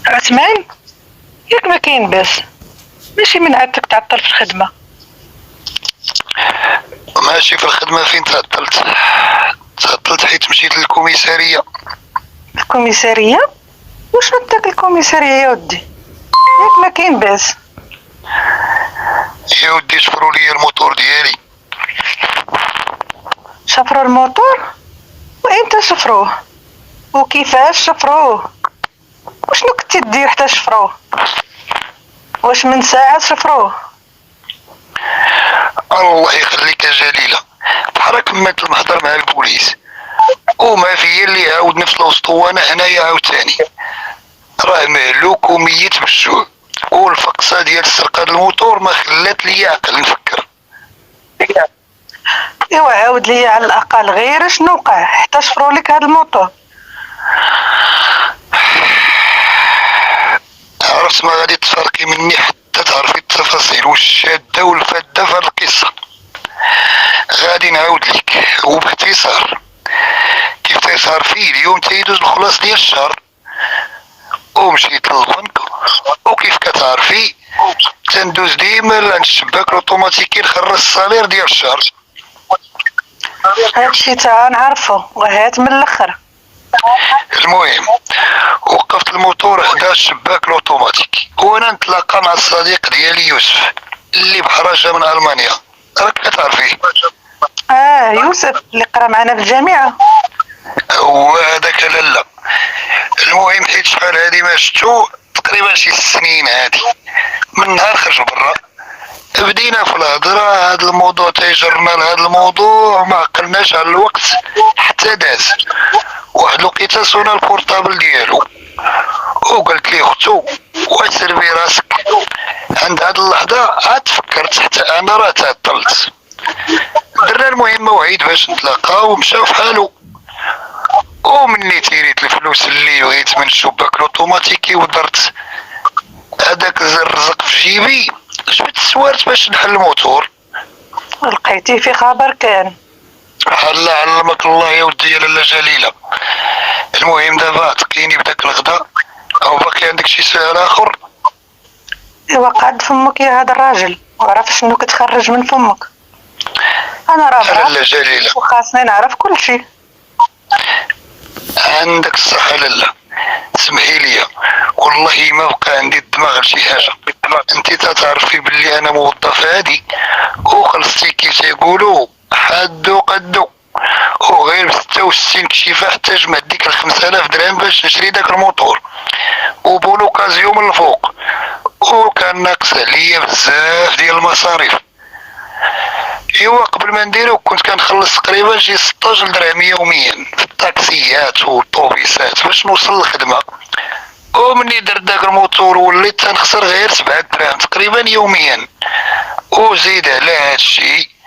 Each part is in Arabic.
عثمان، ياك ما كاين باس؟ ماشي من عادتك تعطل في الخدمة. ماشي في الخدمة. فين تعطلت حيت مشيت للكوميسارية. الكوميسارية؟ واش ردك الكوميسارية يا ودي؟ ياك ما كاين باس؟ يا ودي شفروا لي الموتور ديالي. شفروا الموتور؟ وإمتى شفروه؟ وكيفاش شفروه؟ وشنو كنتي دير حتى شفروه؟ واش من ساعة شفروه؟ الله يخليك يا جليلة، بحال كملت المحضر مع البوليس وما فيا اللي عاود نفس الاسطوانة هنايا عاوتاني. راه مهلوك وميت بالجوع، والفقصة ديال السرقة الموتور ما خلات لي عقل نفكر. ايوا عاود ليا على الاقل غير شنو وقع حتى شفروا لك هذا الموتور. عرفت ما غادي تفرقي مني حتى تعرفي التفاصيل والشادة والفادة في هاد القصة. غادي نعاود لك وباختصار. كيف تيصار فيه اليوم تيدوز الخلاص ديال الشهر ومشيت للبنك، وكيف كتعرفي تندوز ديما لعند الشباك الاوتوماتيكي نخرج الصالير ديال الشهر. هادشي تا نعرفو وهات من الاخر. المهم وقفت الموتور حدا الشباك الاوتوماتيكي وانا نتلاقى مع الصديق ديالي يوسف اللي بحرجة من المانيا، راك كتعرفيه. يوسف اللي قرا معنا في الجامعة. هو هذاك لالا. المهم حيت شحال هادي ما شفتو تقريبا شي سنين هادي من نهار خرج برا بدينا في الهضره. هاد الموضوع تيجرنا لهاد الموضوع ما عقلناش على الوقت حتى داز. واحد الوقيته صونا البورطابل ديالو وقلت ليه اختو واش سربي راسك. عند هاد اللحظه عاد فكرت حتى انا راه تعطلت. درنا المهم موعد باش نتلاقاو ومشاو في حالو. ومني تيريت الفلوس اللي بغيت من الشباك الاوتوماتيكي ودرت هذاك الرزق في جيبي، جبت السوارت باش نحل الموتور. لقيتي في خبر كان؟ الله علمك الله يا ودي يا لاله جليله. المهم دابا تقيني بداك الغدا او باقي عندك شي سؤال اخر؟ ايوا قعد فمك يا هذا الراجل وعرف شنو كتخرج من فمك. انا راه لاله جليله وخاصني نعرف كل شيء. عندك الصحه لاله. سمحي لي والله ما بقى عندي الدماغ لشي حاجه. انت تعرفي باللي انا موظف عادي وخلصتي كيف تيقولوا حدو قدو، وغير ب66 كشيفه حتى جمعت ديك 5000 درهم باش نشري داك الموتور وبولوكازيون من الفوق، وكان ناقص عليا بزاف ديال المصاريف. ايوا قبل ما نديرو كنت كنخلص تقريبا شي 16 درهم يوميا في الطاكسيات والطوبيسات باش نوصل للخدمه. ومني درت داك الموتور وليت تنخسر غير 7 دراهم تقريبا يوميا. وزيد على هادشي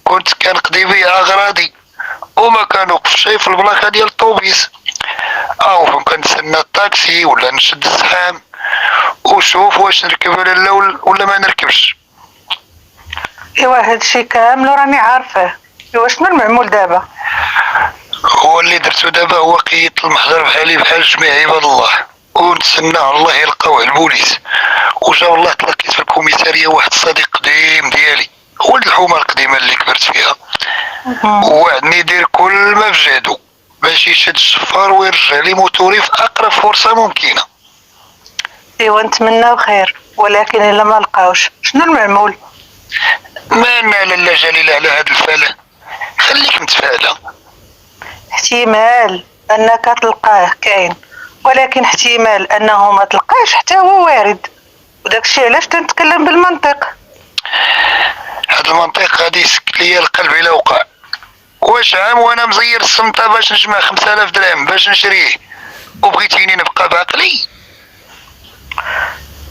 كنت كنقضي بيه اغراضي وما كنوقفش في البلاصه ديال الطوبيس او فين كنتسنى الطاكسي ولا نشد الزحام وشوف واش نركب ولا ما نركبش. ايوا هادشي كامل راني عارفه. ايوا شنو المعمول دابا؟ هو اللي درتو دابا هو قيدت المحضر بحالي بحال جميع عباد الله ونتسنى على الله يلقاوه البوليس. وجا والله تلاقيت في الكوميساريه واحد الصديق قديم ديالي، ولد الحومه القديمه اللي كبرت فيها، ووعدني يدير كل ما في جهدو باش يشد الشفار ويرجع لي موتوري في اقرب فرصه ممكنه. ايوا نتمناو خير، ولكن الا ما لقاوش شنو المعمول؟ ما انا لاله جليله على هاد الفاله، خليك متفائله. احتمال انك تلقاه كاين، ولكن احتمال انه ما تلقاش حتى هو وارد، وداكشي علاش تنتكلم بالمنطق. هاد المنطق غادي يسك ليا القلب الى وقع. واش عام وانا مزير السمطه باش نجمع 5000 درهم باش نشريه وبغيتيني نبقى بعقلي؟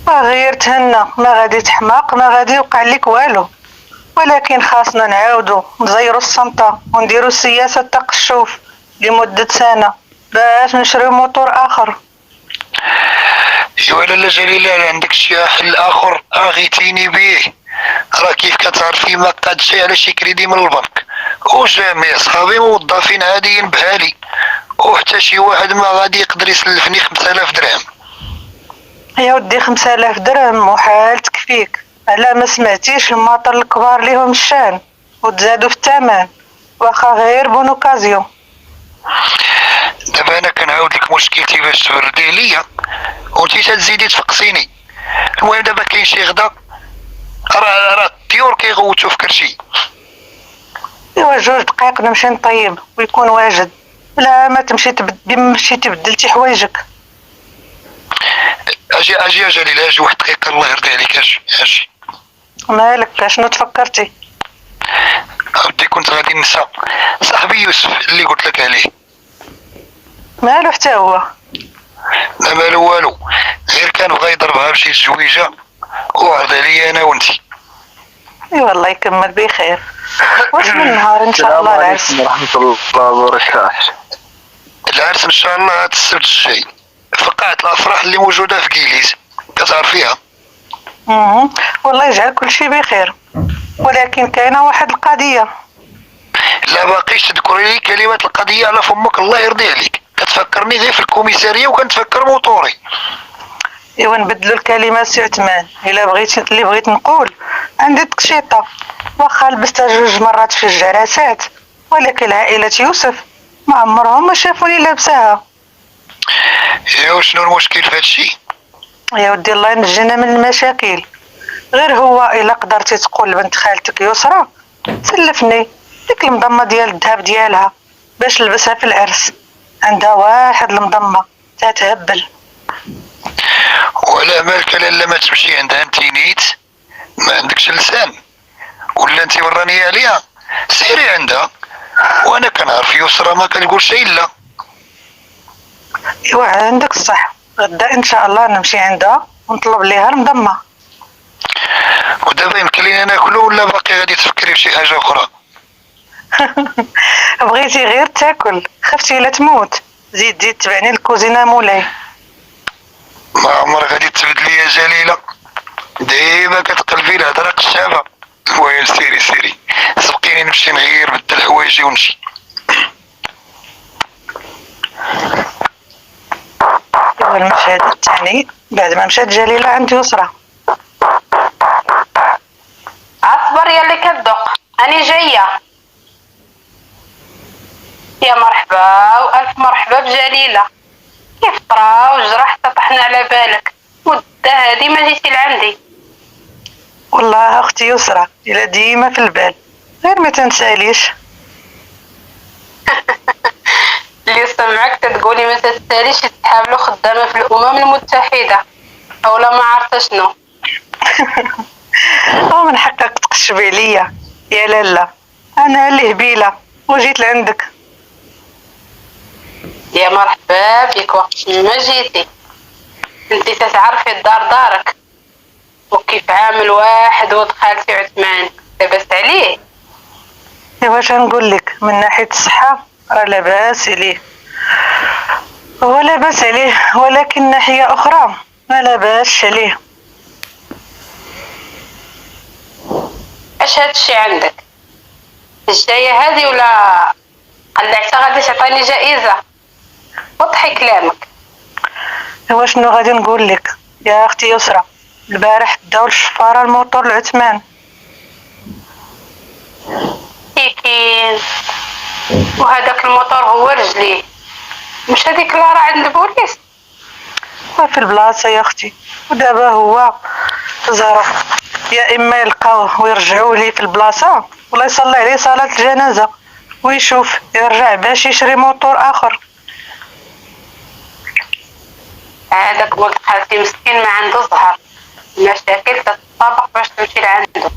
غير تهنى، ما غادي تحماق، ما غادي يوقع لك والو، ولكن خاصنا نعاودو نزيرو السمطة ونديرو سياسة تقشف لمدة سنة باش نشريو موتور اخر. ايوا لاله جليله عندك شي حل اخر اغيتيني بيه؟ راه كيف كتعرفي ما قادش على شي كريدي من البنك، وجميع صحابي موظفين عاديين بحالي، وحتى حتى شي واحد ما غادي يقدر يسلفني 5000 درهم. يا ودي 5000 درهم وحال تكفيك. على ما سمعتيش الماطر الكبار ليهم الشان وتزادوا في الثمن، واخا غير بون اوكازيون. دابا انا كنعاود لك مشكلتي باش تبردي ليا وانتي تزيدي تفقسيني. المهم دابا كاين شي غدا، راه الطيور كيغوتو في كرشي. ايوا 2 دقائق نمشي نطيب ويكون واجد، لا ما تمشي تبدلتي حوايجك. اجي يا جليل، اجي 1 دقيقة الله يرضي عليك، اجي. مالك شنو تفكرتي؟ ودي كنت غادي ننسى صاحبي يوسف اللي قلت لك عليه. مالو حتى هو؟ لا مالو والو، غير كان بغا يضربها بشي زويجة وعرض عليا انا وانتي. ايوا الله يكمل بخير. واش من نهار ان شاء الله العرس؟ السلام عليكم ورحمة الله وبركاته. العرس ان شاء الله هاد السبت الجاي في قاعة الافراح اللي موجودة في كيليز، كتعرفيها؟ والله يجعل كل شيء بخير، ولكن كاينه واحد القضيه. لا باقيش تذكري لي كلمات القضية على فمك الله يرضي عليك، كتفكرني غير في الكوميسارية وكنتفكر موطوري. ايوا نبدلوا الكلمات سي عثمان. الا بغيت نقول عندي تقشيطه، واخا لبستها 2 مرات في الجلسات، ولكن عائله يوسف ما عمرهم ما شافوني لابساها. ايوا شنو المشكل في هادشي؟ يا ودي الله ينجينا من المشاكل. غير هو الا قدرتي تقول لبنت خالتك يسرى سلفني ديك المضمه ديال الذهب ديالها باش نلبسها في العرس. عندها واحد المضمه تتهبل. ولا مالك لالا ما تمشي عندها انت نيت، ما عندكش لسان ولا انت وراني عليها؟ سيري عندها، وانا كنعرف يسرى ما كنقول شيء لا. ايوا عندك الصح، غدا ان شاء الله نمشي عندها ونطلب ليها المضمه. ودابا يمكن لينا ناكلو ولا باقي غادي تفكري في شي حاجه اخرى؟ بغيتي غير تاكل، خفتي لا تموت، زيد تبعني الكوزينه مولاي. ما عمر غادي تبدلي يا جليله، ديما كتقلبي الهضره قشابه. المهم سيري سبقيني نمشي نغير بدل حوايجي ونمشي. ايوا المشهد الثاني بعد ما مشات جليله عند يسرى. اصبر يا اللي كتدق، اني جايه. يا مرحبا والف مرحبا بجليله، كيف طرا وجرح طحنا على بالك؟ مده هادي ما جيتي لعندي. والله اختي يسرى الا ديما في البال، غير ما تنساليش. اللي سمعك تقولي ما تستاهليش تحاولوا خدامه في الامم المتحده اولا ما عرفت شنو. ومن حقك تقشبي عليا يا لالا، انا اللي هبيله وجيت لعندك. يا مرحبا بك وقت ما جيتي، انتي تتعرفي الدار دارك وكيف عامل واحد ولد خالتي عثمان لبست عليه. واش نقول لك، من ناحيه الصحه راه لاباس عليه، هو لاباس عليه، ولكن ناحيه اخرى ما لاباس عليه. اش هادشي عندك الجاية هذه ولا قلعتها غادي تعطيني جائزة؟ وضحي كلامك. شنو غادي نقول لك يا اختي يسرى، البارح داو الشفاره الموطور لعثمان. كيكين وهذاك الموتور هو رجليه، مش هذيك اللي راه عند البوليس؟ في البلاصه يا اختي، ودابا هو زارو، يا اما يلقاوه ويرجعوا ليه في البلاصه ولا يصلي عليه صلاه الجنازه ويشوف يرجع باش يشري موتور اخر. هذاك ولد خالتي مسكين ما عنده زهر، المشاكل تتطابق باش تمشي لعنده.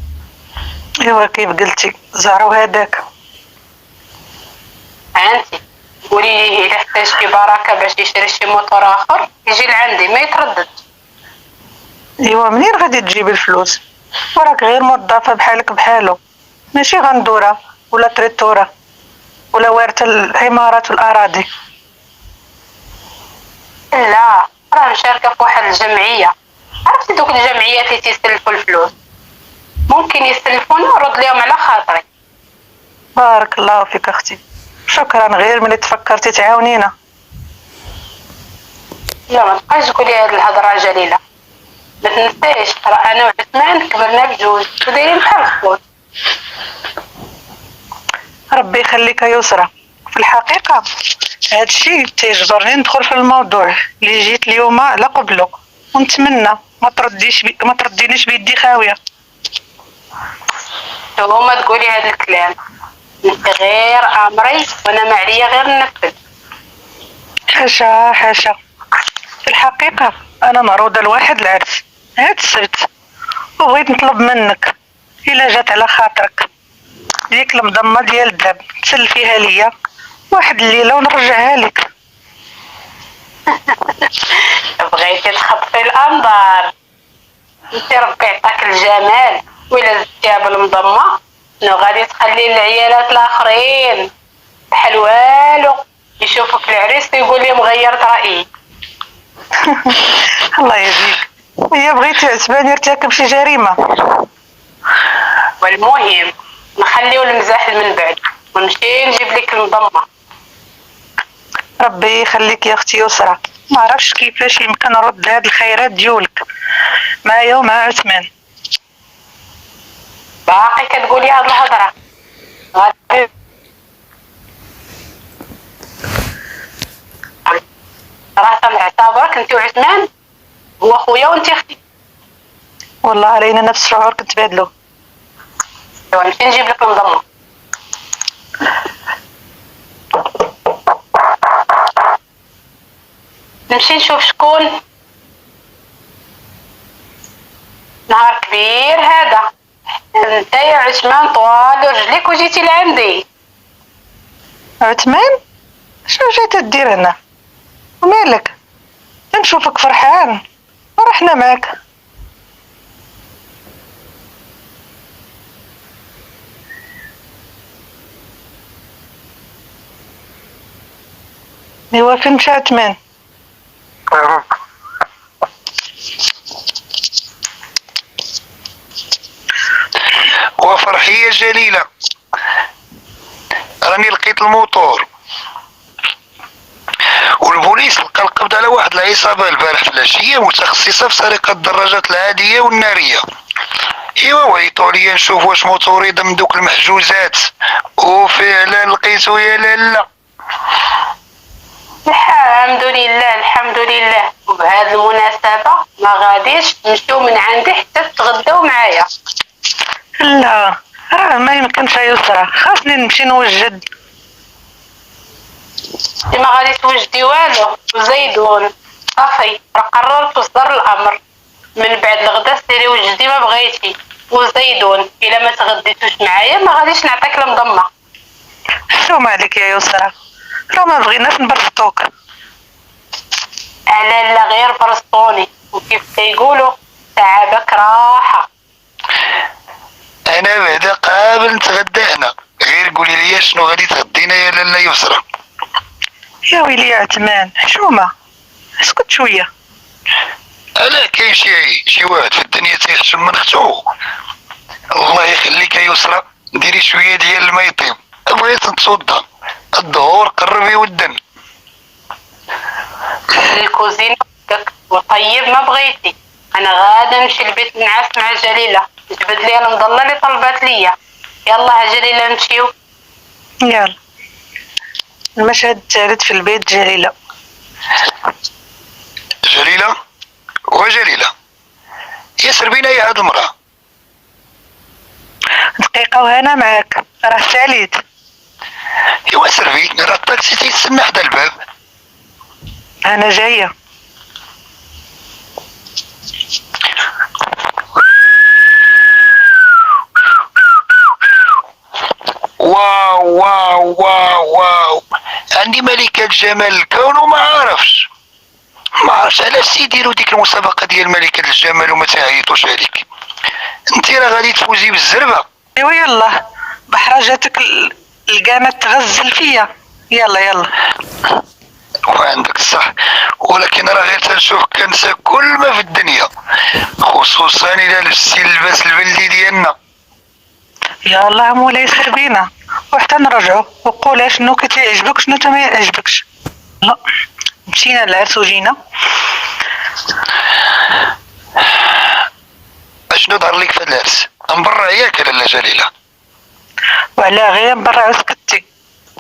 ايوا كيف قلتي زارو هذاك. انتي قولي ليه الا احتاج شي بركه باش يشري شي موتور اخر يجي لعندي ما يتردد. ايوا منين غادي تجيبي الفلوس؟ وراك غير موظفه بحالك بحالو، ماشي غندوره ولا تريتوره ولا وارثه العمارات والاراضي. لا راه مشاركه في واحد الجمعيه، عرفتي دوك الجمعيات اللي تيسلفوا الفلوس، ممكن يسلفوني ونرد لهم على خاطري. بارك الله فيك اختي، شكرا، غير ملي تفكرتي تعاونينا. لا ما تبقاش تقولي هاد الهضره جليله، ما تنساش راه انا وعثمان كبرنا بجوج ودايرين بحال الخوت. ربي يخليك يا يسرى. في الحقيقة هادشي تيجبرني ندخل في الموضوع اللي جيت اليوم على قبله، ونتمنى ما تردينيش بيدي خاوية. هما تقولي هاد الكلام، انت غير امري وانا ما عليا غير ننفذ. حاشا حاشا، في الحقيقة أنا معروضة لواحد العرس هاد السبت، وبغيت نطلب منك إلا جات على خاطرك ديك المضمة ديال الذهب تسلفيها ليا واحد الليلة ونرجعها لك. بغيتي تخطفي الانظار، انت ربي يعطاك الجمال، ولا زدتيها بالمضمه شنو غادي تخلي العيالات الاخرين بحال والو يشوفوك العريس ويقول لهم غيرت رايي. الله يهديك، هي بغيتي عتبان يرتكب شي جريمة. والمهم نخليو المزاح من بعد ونمشي نجيب لك المضمه. ربي يخليك يا اختي يسرى، ما عرفش كيفاش يمكن نرد هاد الخيرات ديولك معايا ومع عثمان. باقي كتقولي هاد الهضره غادي راه تنعتبرك انت وعثمان هو خويا وانت اختي. والله علينا نفس الشعور كنت بادلو. نمشي نجيب لك المضمه. نمشي نشوف شكون. نهار كبير هذا، انت يا عثمان طوال رجليك وجيتي لعندي. عثمان شنو جيت دير هنا؟ ومالك؟ نشوفك فرحان ورحنا معاك. ايوا فين مشى عثمان؟ وفرحية جليلة، راني لقيت الموتور، والبوليس لقى القبض على واحد العصابة البارح في العشية متخصصة في سرقة الدراجات العادية والنارية. ايوا وعيطوا عليا نشوف واش موتوري ضمن دوك المحجوزات، وفعلا لقيتو يا لالا. الحمد لله الحمد لله. وبهذه المناسبة ما غاديش تمشيو من عندي حتى تتغداو معايا. لا راه ما يمكنش يا يسرى، خاصني نمشي نوجد. انت ما غادي توجدي والو. وزيدون صافي راه قررت وصدر الامر، من بعد الغدا سيري وجدي ما بغيتي. وزيدون الا ما تغديتوش معايا ما غاديش نعطيك المضمه. حرام عليك يا يسرى، راه ما بغيناش نبرفطوك. على لا غير برسطوني، وكيف كيقولوا تعبك راحه. انا بعدا قابل نتغدى هنا، غير قولي لي شنو غادي تغدينا يا لالا يسرى. يا ويلي يا عثمان حشومة، اسكت شوية. الا كاين شي واحد في الدنيا تيحشم من اختو؟ الله يخليك يا يسرى، ديري شويه ديال الماء يطيب، بغيت نتصدى، الظهور قرب يودن. الكوزينه داك وطيب ما بغيتي. انا غادا نمشي لبيت نعاس مع جليله تجبد لي المضله اللي طلبات ليا. يلا يا جليله نمشيو. يلا. المشهد الثالث في البيت جليلة. جليلة وجليلة يسر بينا يا هاد المرأة. دقيقة وهنا معاك، راه ساليت. ايوا سربي، راه الطاكسي تيتسنى حدا الباب. انا جاية. واو واو واو واو، عندي ملكة جمال الكون وما عارفش علاش تيديروا ديك المسابقة ديال ملكة الجمال وما تعيطوش عليك. انت راه غادي تفوزي بالزربة. ايوا يلا بحرجتك القامة تغزل فيا. يلا يلا. وعندك الصح، ولكن راه غير تنشوف كنسى كل ما في الدنيا، خصوصا الى لبستي اللباس البلدي ديالنا. يا الله مولاي سير بينا وحتى نرجعو، وقول شنو كتعجبك شنو ما يعجبكش. لا مشينا للعرس وجينا اشنو ظهر ليك في هاد العرس؟ من برا ياك لاله جليله؟ وعلى غير برا سكتي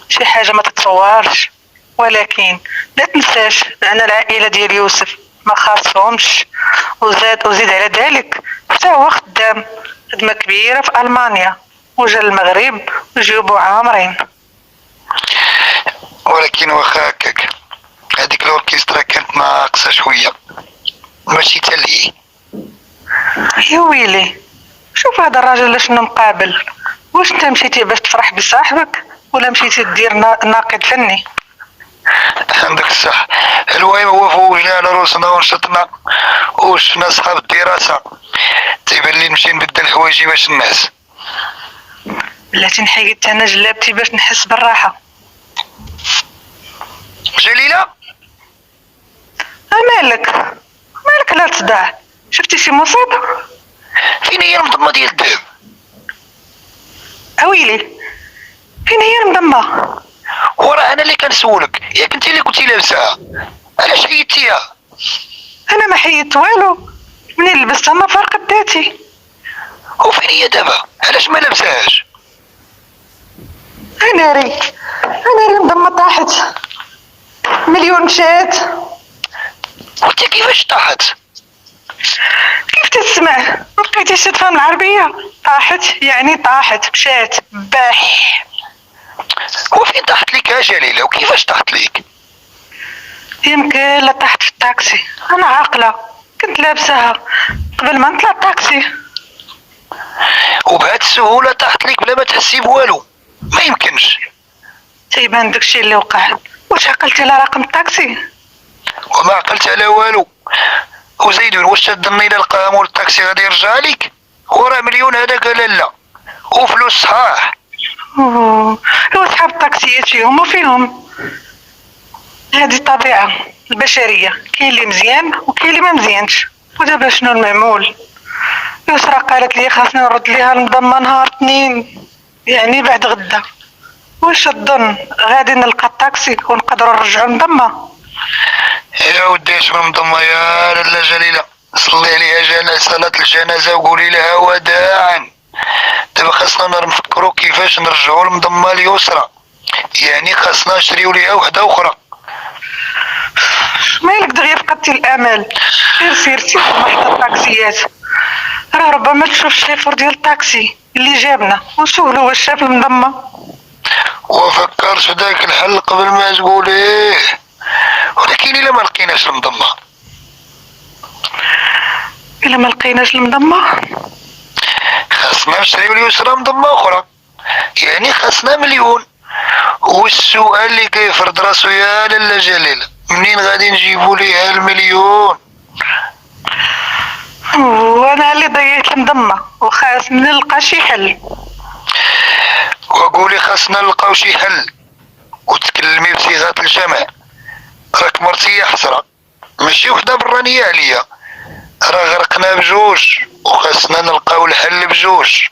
شي حاجة ما تتصورش. ولكن لا تنساش أن العائلة ديال يوسف ما خاصهمش، وزيد على ذلك حتى هو خدام خدمة كبيرة في ألمانيا وجا المغرب وجيوبو عامرين. ولكن واخا هكاك هذيك الاوركسترا كانت ناقصه شويه، ماشي تلهي. يا ويلي، شوف هذا الراجل شنو مقابل. واش انت مشيتي باش تفرح بصاحبك ولا مشيتي دير ناقد فني؟ عندك الصح. المهم هو فوجنا على روسنا ونشطنا وشفنا صحاب الدراسه، تيبان لي نمشي نبدل حوايجي باش الناس. بلاتي نحيد انا جلابتي باش نحس بالراحه. جليله مالك لا تصدع، شفتي شي مصيبه؟ فين هي المضمه ديال الذهب؟ اويلي، فين هي المضمه؟ وراه انا اللي كنسولك، ياك انت اللي كنتي لابسها، علاش حيدتيها؟ انا ما حيدت والو، منين لبستها ما فرقت ذاتي. وفين هي دابا؟ علاش ما لابساهاش؟ انا ري المضمه طاحت، مليون مشات. وانت كيفاش طاحت؟ كيف تسمع؟ ما بقيتيش تفهم العربيه؟ طاحت يعني طاحت، مشات باح. وفين طاحت ليك يا جليله؟ وكيفاش طاحت ليك؟ يمكن لا طاحت في الطاكسي، انا عاقله كنت لابسها قبل ما نطلع الطاكسي. وبهاد السهوله طاحت ليك بلا ما تحسي بوالو؟ ما يمكنش. تيبان داكشي اللي وقع. واش عقلتي على رقم الطاكسي؟ وما عقلت على والو. وزيدون واش تظني الى لقى مول الطاكسي غادي يرجع لك؟ وراه مليون هذاك لا وفلوس صحاح. هو صحاب الطاكسيات فيهم وفيهم، هذه الطبيعة البشرية، كاين اللي مزيان وكاين اللي ما مزيانش. ودابا شنو المعمول؟ يسرا قالت لي خاصني نرد ليها المضمة نهار اثنين، يعني بعد غدا. واش تظن غادي نلقى الطاكسي ونقدروا نرجعوا المضمة؟ يا ودي اش من مضمه يا لاله جليله، صلي عليها صلاة الجنازة وقولي لها وداعا. دابا خاصنا نفكروا كيفاش نرجعوا المضمه اليسرى، يعني خاصنا نشريو ليها وحده اخرى. مالك دغيا فقدتي الامل؟ غير سيرتي لمحطة الطاكسيات، راه ربما تشوف الشيفور ديال الطاكسي اللي جابنا وسولو واش شاف المضمة. وفكرت في داك الحل قبل ما تقوليه، ولكن الا ما لقيناش المضمه. الا ما لقيناش المضمة خاصنا نشريو اليسرى مضمه اخرى، يعني خاصنا مليون. والسؤال اللي كيفرض راسو يا لاله جليله، منين غادي نجيبو ليها المليون؟ وانا اللي ضيعت المضمة وخاصني نلقى شي حل. وقولي خاصنا نلقاو شي حل وتكلمي بصيغه الجمع. راك مرتي يا حسره، ماشي وحده برانيه عليا، راه غرقنا بجوج وخاصنا نلقاو الحل بجوج.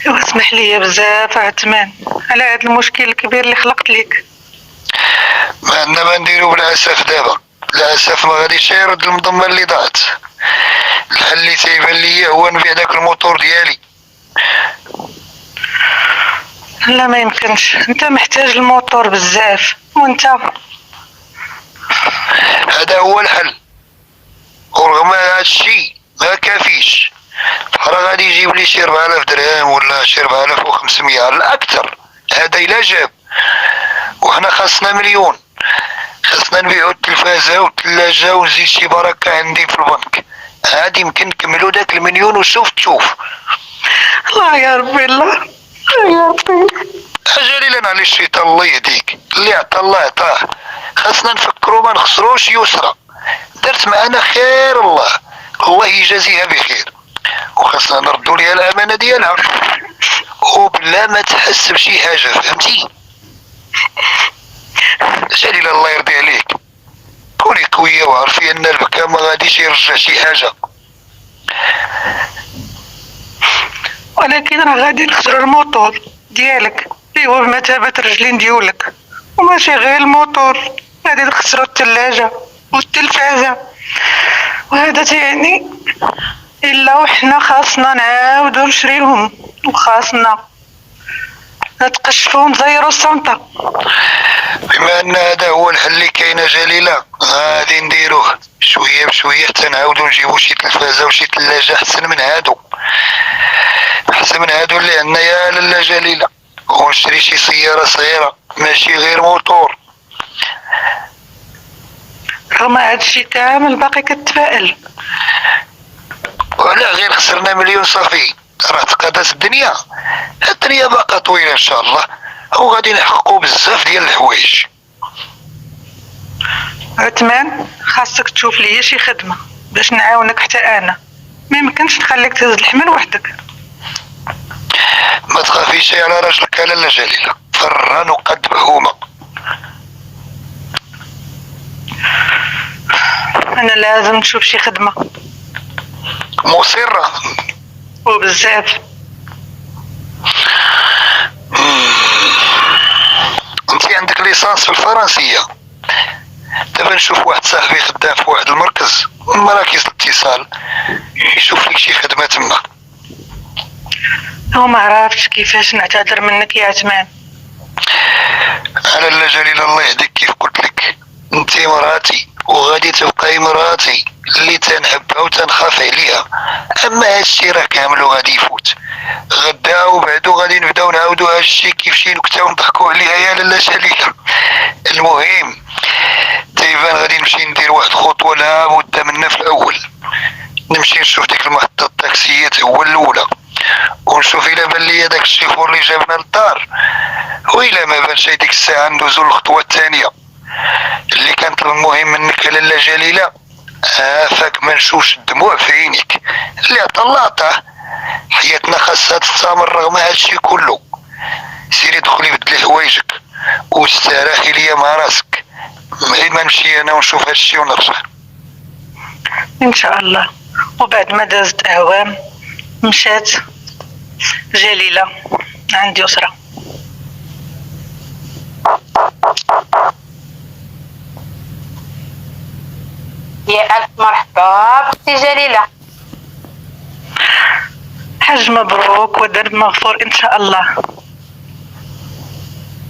ايوا اسمح لي بزاف عثمان على هذا المشكل الكبير اللي خلقت لك. ما عندنا ما نديرو بالاسف دابا، الاسف ما غاديش يرد المضمه اللي ضاعت. الحل اللي تيبان ليا هو نبيع داك الموتور ديالي. لا ما يمكنش، انت محتاج الموتور بزاف وانت. هذا هو الحل، ورغم هذا الشيء ما كافيش. راه غادي يجيب لي شي 4000 درهم ولا شي 4500 على الاكثر، هذا الا جاب. وحنا خاصنا مليون، خاصنا نبيعو التلفازه والثلاجه ونزيد شي بركه عندي في البنك، عاد يمكن نكملو داك المليون وشوف تشوف. الله يا ربي، الله يا ربي. اجالي لنا على الشيطان الله يهديك، اللي عطا الله عطاه. خاصنا نفكرو ما نخسروش يسرى، درت معنا خير الله يجازيها بخير، وخاصنا نردو ليها الامانه ديالها وبلا ما تحس بشي حاجه، فهمتي؟ جليل الله يرضي عليك، كوني قويه وعرفي ان البكا ما غاديش يرجع شي حاجه. ولكن راه غادي نخسروا الموتور ديالك اللي هو بمثابة رجلين ديولك، وماشي غير الموتور، غادي نخسروا الثلاجة والتلفازة، وهذا تعني إلا وحنا خاصنا نعاودو نشريوهم، وخاصنا نتقشفو نزيرو الصنطة. بما ان هذا هو الحل اللي كاين جليلة، غادي نديروه شوية بشوية حتى نعاودو نجيبو شي تلفازة وشي تلاجة احسن من هادو، احسن من هادو اللي عندنا يا لاله جليلة، ونشري شي سيارة صغيرة ماشي غير موتور. رغم هادشي كامل باقي كتفائل. ولا غير خسرنا مليون صافي، راه تقادت الدنيا باقا طويلة ان شاء الله، وغادي نحققو بزاف ديال الحوايج. عثمان، خاصك تشوف ليا شي خدمة باش نعاونك حتى انا، ما يمكنش نخليك تهز الحمل وحدك. ما تخافيش على راجلك يا لاله جليلة، فران وقد بهومة. انا لازم نشوف شي خدمة مصرة وبزاف. انتي عندك ليسانس في الفرنسية، دابا نشوف واحد صاحبي خدام في واحد المركز من مراكز الاتصال، يشوف لك شي خدمة تما. هو ما عرفتش كيفاش نعتذر منك يا عثمان. على لا جليل الله يهديك، كيف قلت لك انتي مراتي وغادي تبقاي مراتي اللي تنحبها وتنخاف عليها. اما هادشي راه كامل وغادي يفوت، غدا وبعدو غادي نبداو نعاودو هادشي كيف شي نكته ونضحكو عليها يا لاله جليلة. المهم تيبان غادي نمشي ندير واحد خطوة لابد منها في الاول، نمشي نشوف ديك المحطة الطاكسيات هو الاولى، ونشوف الى بان ليا داك الشيفور اللي جابنا للدار، وإلا ما بانش ديك الساعة ندوزو للخطوة الثانية اللي كانت. المهم منك لاله جليلة، عافاك ما نشوفش الدموع في عينيك، اللي طلعته حياتنا خاصها تستمر رغم هادشي كله. سيري دخلي بدلي حوايجك واستراحي ليا مع راسك، غير ما نمشي انا ونشوف هادشي ونرجع. ان شاء الله. وبعد ما دازت اعوام مشات جليلة عندي أسرة. يا ألف مرحبا بختي جليلة. حج مبروك والذنب مغفور إن شاء الله.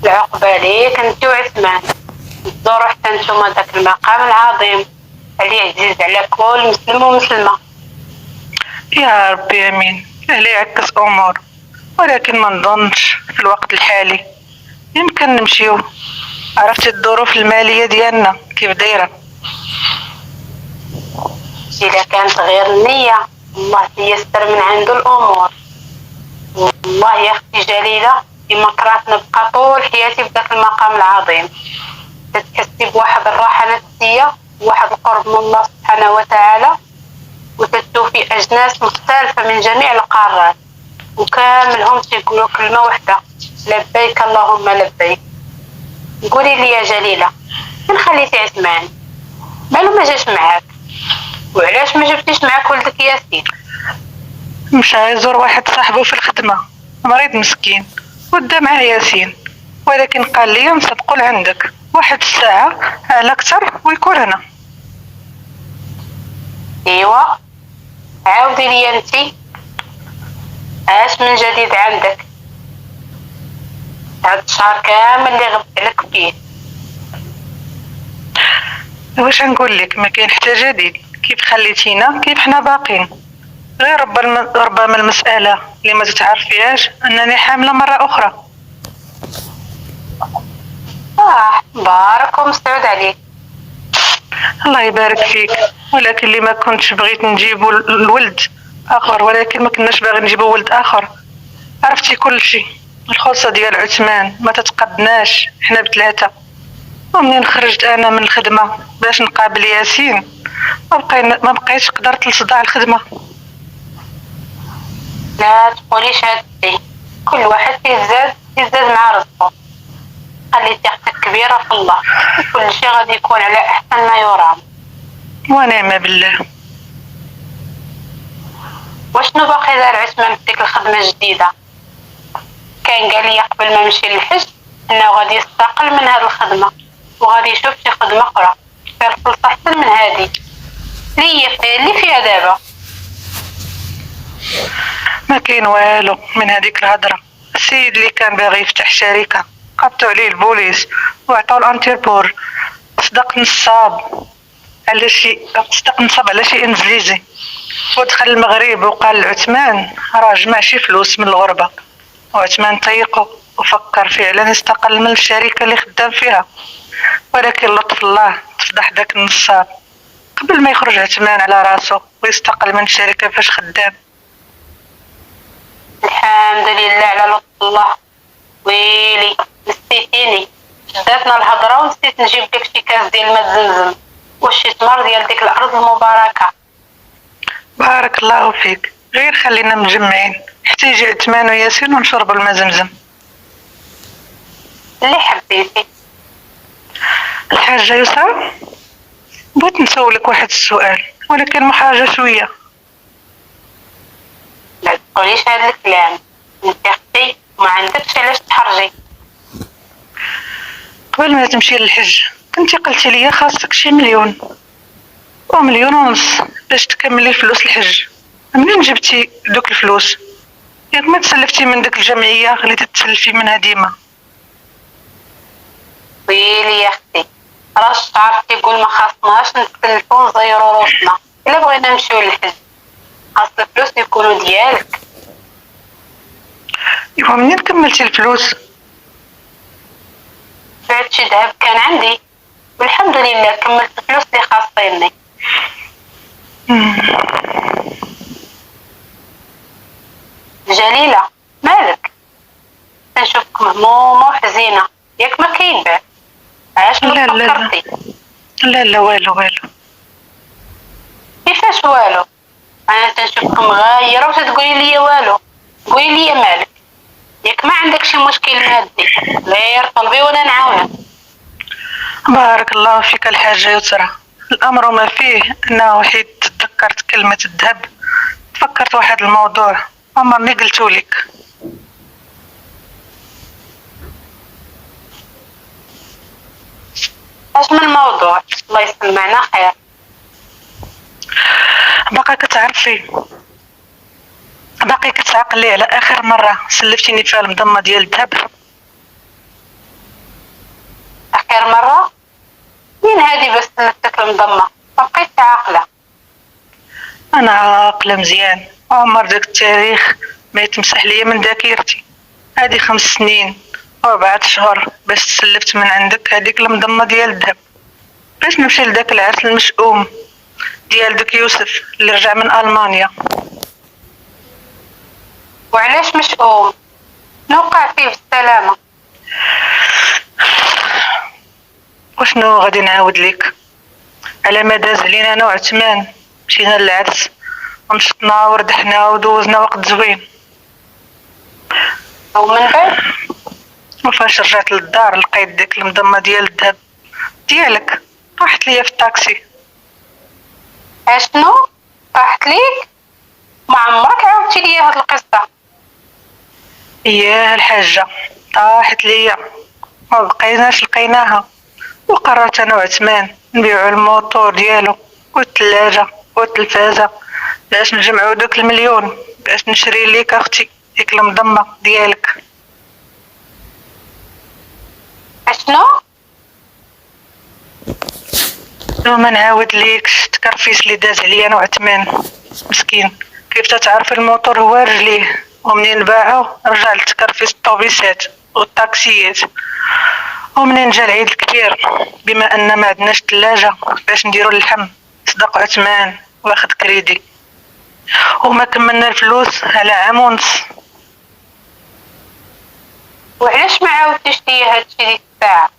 العقبة ليك انت وعثمان، تزوروا حتى نتوما داك المقام العظيم اللي عزيز على كل مسلم ومسلمة. يا ربي امين، اللي يعكس امور، ولكن ما نظنش في الوقت الحالي يمكن نمشيو. عرفتي الظروف المالية ديالنا كيف دايرة. إذا كانت غير النية الله ييسر من عنده الأمور. والله يا أختي جليلة إما كرهت نبقى طول حياتي في ذاك المقام العظيم، تتحسي بواحد الراحة نفسية وواحد القرب من الله سبحانه وتعالى، وتشوفي أجناس مختلفة من جميع القارات وكاملهم تيقولوا كلمة واحدة: لبيك اللهم لبيك. قولي لي يا جليلة، فين خليتي عثمان؟ مالو ما جاش معاك؟ وعلاش ما جبتيش معاك ولدك ياسين؟ مشى يزور واحد صاحبه في الخدمة، مريض مسكين، ودا معاه ياسين، ولكن قال لي نسبقوا لعندك واحد الساعة على أكثر ويكون هنا. ايوا عاودي لي انتي، اش من جديد عندك؟ هاد الشهر كامل اللي غبت عليك فيه. واش نقول لك، ما كاين حتى جديد، كيف خليتينا كيف حنا باقين. غير ربما المسألة اللي ما تتعرفيهاش أنني حاملة مرة أخرى. بارك ومستعود عليك. الله يبارك فيك، ولكن اللي ما كنتش بغيت نجيبو الولد آخر، ولكن ما كناش باغي نجيبو ولد آخر. عرفتي كل شيء، الخلصة ديال عثمان ما تتقدناش حنا بثلاثة، ومنين خرجت أنا من الخدمة باش نقابل ياسين ما بقيتش قدرت لصداع الخدمة. لا تقوليش هادشي، كل واحد يزداد مع رزقه. خلي ثقتك كبيرة في الله، كل شيء غادي يكون على أحسن ما يرام. ونعم بالله. وشنو باقي دار عثمان في ديك الخدمة الجديدة؟ كان قال لي قبل ما نمشي للحج انه غادي يستقل من هذه الخدمة وغادي يشوف شي خدمة اخرى، فيها الفلوس احسن من هذه اللي فيها دابا. ما كاين والو من هذيك الهضره. السيد اللي كان باغي يفتح شركه قبطوا عليه البوليس وعطاو الانتربول. صدق نصاب على شي انجليزي ودخل المغرب وقال لعثمان راه جمع شي فلوس من الغربه. وعثمان طيقو وفكر فعلا يستقل من الشركه اللي خدام فيها، ولكن لطف الله تفضح داك النصاب قبل ما يخرج عثمان على راسو ويستقل من الشركه فاش خدام. الحمد لله على لطف الله. ويلي نسيتيني، شداتنا الهضره ونسيت نجيب لك شي كاس ديال الماء زمزم وشي تمر ديال ديك الارض المباركه. بارك الله فيك، غير خلينا مجمعين حتى يجي عثمان وياسين ونشرب الماء زمزم. اللي حبيتي. الحاجه يسرى، بغيت نسولك واحد السؤال ولكن محرجه شويه. لا تقوليش هذا الكلام، انت اختي ما عندكش علاش تحرجي. قبل ما تمشي للحج كنتي قلتي لي خاصك شي مليون ومليون ونص باش تكملي فلوس الحج. منين جبتي دوك الفلوس؟ ياك ما تسلفتي من ديك الجمعيه اللي تتسلفي منها ديما؟ ويلي يا اختي، راه الشعر كيقول ما خاصناش نتسلفو ونزيرو روسنا الا بغينا نمشيو للحج، خاص الفلوس يكونوا ديالك. ايوا منين كملتي الفلوس؟ بعت شي ذهب كان عندي والحمد لله كملت الفلوس اللي خاصيني. جليلة مالك؟ نشوفك مهمومة وحزينة، ياك ما كاين باه؟ علاش ما فكرتي؟ لا والو. كيفاش والو؟ انا تنشوفك مغايرة وتتقولي لي والو. قولي لي مالك؟ ياك ما عندك شي مشكل مادي غير طلبي وانا نعاونك. بارك الله فيك الحاجه يسرى، الامر ما فيه انه وحيد تذكرت كلمه الذهب فكرت واحد الموضوع عمرني قلتو لك. اش من الموضوع؟ الله يسمعنا خير. باقي كتعقلي على اخر مره سلفتيني فيها المضمه ديال الذهب؟ اخر مره مين هادي باش سلفتك المضمه؟ ما بقيت عاقله. انا عاقله مزيان، عمر داك التاريخ ما يتمسح ليا من ذاكرتي. هذه 5 سنين و4 اشهر باش تسلفت من عندك هذيك المضمه ديال الذهب باش نمشي لذاك العرس المشؤوم ديال داك يوسف اللي رجع من المانيا. وعلاش مشؤوم؟ نوقع فيه بالسلامه. وشنو غادي نعاود لك؟ على ما داز علينا انا وعثمان مشينا للعرس ونشطنا وردحنا ودوزنا وقت زوين، ومن بعد وفاش رجعت للدار لقيت ديك المضمه ديال الذهب ديالك طاحت ليا في الطاكسي. اشنو طاحت ليك؟ ما عمرك عاودتي لي هاد القصه. اياه الحاجه طاحت ليا ما بقيناش لقيناها، وقررت انا وعثمان نبيعوا الموتور ديالو والثلاجه والتلفازه باش نجمعوا دوك المليون باش نشري ليك اختي ديك المضمه ديالك. اشنو؟ وما نعاود ليكش التكرفيس اللي داز عليا انا وعثمان مسكين. كيف تتعرف الموتور هو رجليه، ومنين باعو رجع لتكرفيس الطوبيسات والطاكسيات. ومنين جا العيد الكبير بما ان ما عندناش ثلاجه باش نديروا اللحم صدق عثمان واخد كريدي وما كملنا الفلوس على عام ونص. وعلاش ما عاودتيش لي هادشي ديك الساعه؟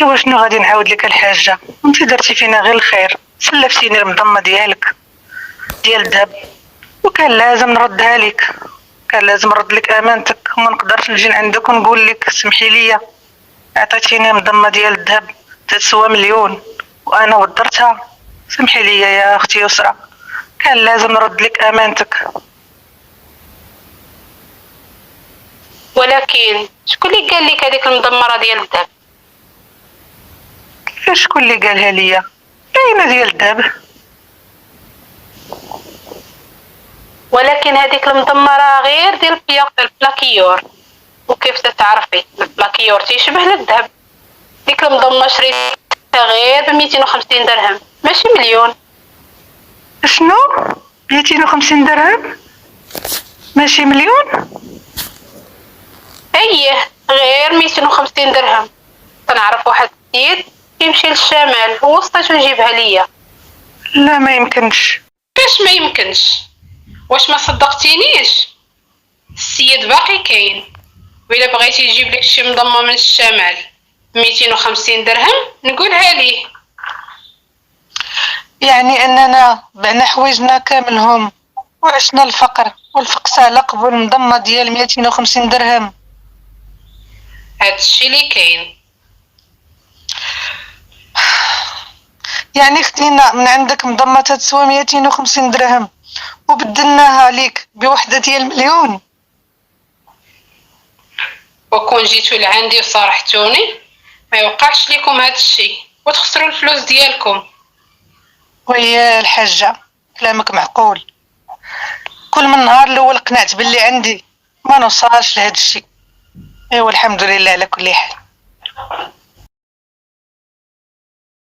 ايوا شنو غادي نعاود لك الحاجه؟ انت درتي فينا غير الخير، سلفتيني المضمه ديالك ديال الذهب وكان لازم نردها لك، كان لازم نرد لك امانتك وما نقدرش نجي عندك ونقول لك سمحي لي عطيتيني مضمه ديال الذهب تسوى مليون وانا ودرتها. سمحي لي يا اختي يسرى، كان لازم نرد لك امانتك. ولكن شكون اللي قال لك هذيك المدمره ديال الذهب؟ ولكن شكون اللي قالها ليا؟ كاينه ديال الذهب. ولكن هذيك المضمه راه غير ديال البلاكيور، وكيف تتعرفي البلاكيور تيشبه الذهب. ديك المضمه شريتها غير ب 250 درهم ماشي مليون. شنو 250 درهم ماشي مليون؟ ايه غير 250 درهم. تنعرف واحد السيد يمشي للشمال ووسطيتو يجيبها ليا. لا ما يمكنش. كاش ما يمكنش؟ واش ما صدقتينيش؟ السيد باقي كاين، وإلا بغيتي يجيب لك شي مضمه من الشمال 250 درهم نقولها ليه. يعني اننا بعنا حوايجنا كاملهم وعشنا الفقر والفقس على قبل مضمه ديال 250 درهم. هاد الشي اللي كاين. يعني خدينا من عندك مضمه تسوى 250 درهم وبدلناها ليك بوحده ديال مليون. وكون جيتو لعندي وصارحتوني ما يوقعش لكم هاد الشي وتخسروا الفلوس ديالكم. ويا الحاجه كلامك معقول. كل من النهار الاول قنعت باللي عندي ما نوصلش لهذا الشيء. ايوا الحمد لله على كل حال.